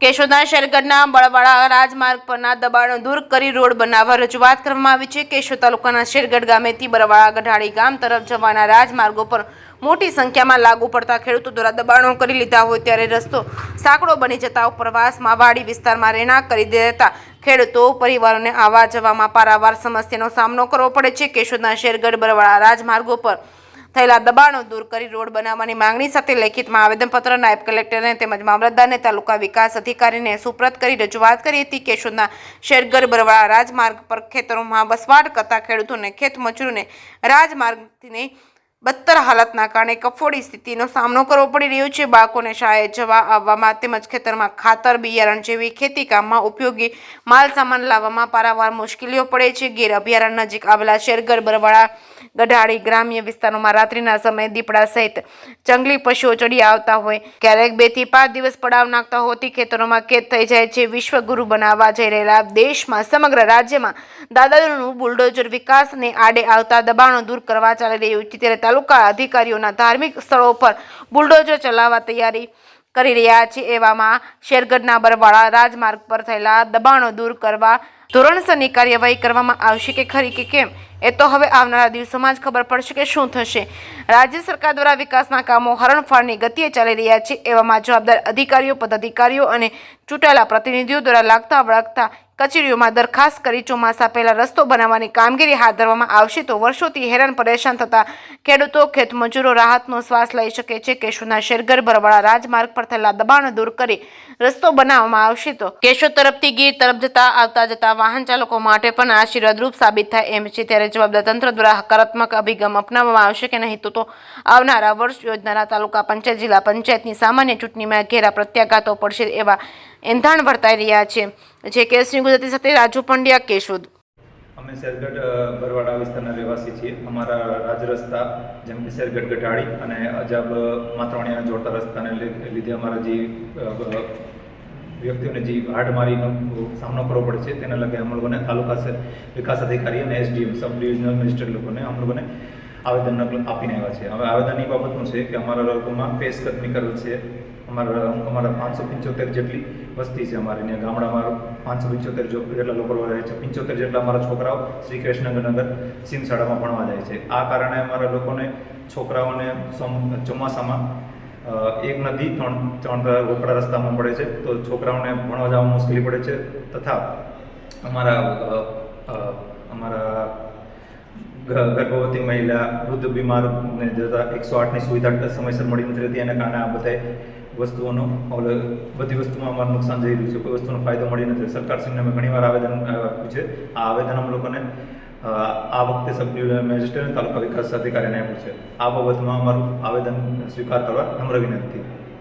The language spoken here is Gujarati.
કેશોદના શેરગઢના બળવાડા રાજમાર્ગ પરના દબાણો દૂર કરી રોડ બનાવવા રજૂઆત કરવામાં આવી છે। કેશોદ તાલુકાના શેરગઢ ગામેથી બળવાડા ગઢાળી ગામ તરફ જવાના રાજમાર્ગો પર મોટી સંખ્યામાં લાગુ પડતા ખેડૂતો દ્વારા દબાણો કરી લીધા હોય ત્યારે રસ્તો સાંકડો બની જતા ઉપરવાસમાં વાડી વિસ્તારમાં રહેણાંક કરી દેતા ખેડૂતો પરિવારોને આવવા જવામાં પારાવાર સમસ્યાનો સામનો કરવો પડે છે। કેશોદના શેરગઢ બળવાડા રાજમાર્ગો પર થયેલા દબાણો દૂર કરી રોડ બનાવવાની માંગણી સાથે લેખિતમાં આવેદનપત્ર નાયબ કલેક્ટરને તેમજ મામલતદારને તાલુકા વિકાસ અધિકારીને સુપ્રત કરી રજૂઆત કરી હતી। કેશોદના શેરગઢ બળવાડા રાજમાર્ગ પર ખેતરોમાં વસવાટ કરતા ખેડૂતોને ખેત મજૂરોને રાજમાર્ગની બદતર હાલતના કારણે કફોડી સ્થિતિનો સામનો કરવો પડી રહ્યો છે। બાળકોને શાળાએ જવા આવવામાં તેમજ ખેતરમાં ખાતર બિયારણ જેવી ખેતી કામમાં ઉપયોગી માલ સામાન લાવવામાં પારાવાર મુશ્કેલીઓ પડે છે। ગીર અભયારણ્ય નજીક આવેલા શેરગઢ બળવાડા ગઢાળી ગ્રામ્ય વિસ્તારોમાં રાત્રિના સમયે દીપડા સહિત જંગલી પશુઓ ચડી આવતા હોય ક્યારેક 2 થી 5 દિવસ પડાવ નાખતા હોતી ખેતરોમાં કેદ થઈ જાય છે। વિશ્વગુરુ બનાવવા જઈ રહેલા દેશમાં સમગ્ર રાજ્યમાં દાદાનું બુલડોઝર વિકાસને આડે આવતા દબાણો દૂર કરવા ચાલી રહ્યું છે ત્યારે તાલુકા અધિકારીઓના ધાર્મિક સ્થળો પર બુલડોઝર ચલાવવા તૈયારી કરી રહ્યા છે। એવામાં શેરગઢના બળવાડા રાજમાર્ગ પર થયેલા દબાણો દૂર કરવા ધોરણસરની કાર્યવાહી કરવામાં આવશે કે ખરી કે કેમ એ તો હવે આવનારા દિવસોમાં જ ખબર પડશે કે શું થશે। રાજ્ય સરકાર દ્વારા વિકાસના કામો હરણફાળની ગતિએ ચાલી રહ્યા છે। એવામાં જવાબદાર અધિકારીઓ પદાધિકારીઓ અને ચૂંટાયેલા પ્રતિનિધિઓ દ્વારા લાગતા વળગતા કચેરીઓમાં દરખાસ્ત કરી ચોમાસા પહેલા રસ્તો બનાવવાની કામગીરી હાથ ધરવામાં આવશે તો વર્ષોથી હેરાન પરેશાન થતા ખેડૂતો ખેતમજૂરો રાહતનો શ્વાસ લઈ શકે છે। કેશોદના શેરગઢ બળવાડા રાજમાર્ગ પર થયેલા દબાણો દૂર કરી રસ્તો બનાવવામાં આવશે તો કેશોદ તરફથી ગીર તરફ આવતા જતા વાહન ચાલકો માટે પણ આશીર્વાદરૂપ સાબિત થાય એમ છે। ત્યારે જવાબદાર તંત્ર દ્વારા હકારાત્મક અભિગમ અપનાવવામાં આવશે કે નહીં તો આવનારા વર્ષ યોજનારા તાલુકા પંચાયત જિલ્લા પંચાયતની સામાન્ય ચૂંટણીમાં ઘેરા પ્રત્યાઘાતો પડશે એવા એંધાણ વર્તાઈ રહ્યા છે। જે કેસની ગુજરાતી સાથે રાજુ પંડ્યા, કેશોદ। અમે શેરગઢ બરવાડા વિસ્તારના રહેવાસી છીએ। અમારા રાજ રસ્તા જેમ કે શેરગઢ ગઢાળી અને અજાબ માતરવાણીયા જોડતા રસ્તાને લીધે અમારા જે વ્યક્તિઓને જે હાડમારીનો સામનો કરવો પડે છે તેના લગે અમે લોકોને તાલુકા વિકાસ અધિકારી અને SDM સબ ડિવિઝનલ મેજિસ્ટ્રેટ લોકોને અમે લોકોને આવેદન આપીને આવ્યા છે। હવે આવેદન એ બાબતનું છે કે અમારા લોકોમાં પેશકદમી કરેલ છે। અમારા 575 જેટલી વસ્તી છે। અમારે ત્યાં ગામડામાં 575 જેટલા લોકો રહે છે। 75 જેટલા અમારા છોકરાઓ શ્રી કૃષ્ણનગર સિંહ શાળામાં ભણવા જાય છે। આ કારણે અમારા લોકોને છોકરાઓને ચોમાસામાં એક નદી ત્રણ રોકડા રસ્તામાં પડે છે તો છોકરાઓને ભણવા જવામાં મુશ્કેલી પડે છે તથા અમારા ગર્ભવતી મહિલા વૃદ્ધ બીમારને જતા 108ની સુવિધા સમયસર મળી નથી રહેતી એના કારણે આ બધા બધી વસ્તુમાં અમારું નુકસાન જઈ રહ્યું છે। કોઈ વસ્તુનો ફાયદો મળી નથી। સરકારશ્રીને અમે ઘણીવાર આવેદન આપ્યું છે। આ આવેદન અમે લોકોને આ વખતે સબ ડિવિઝનલ મેજિસ્ટ્રેટ તાલુકા વિકાસ અધિકારીને આપ્યું છે। આ બાબતમાં અમારું આવેદન સ્વીકાર કરવા નમ્ર વિનંતી।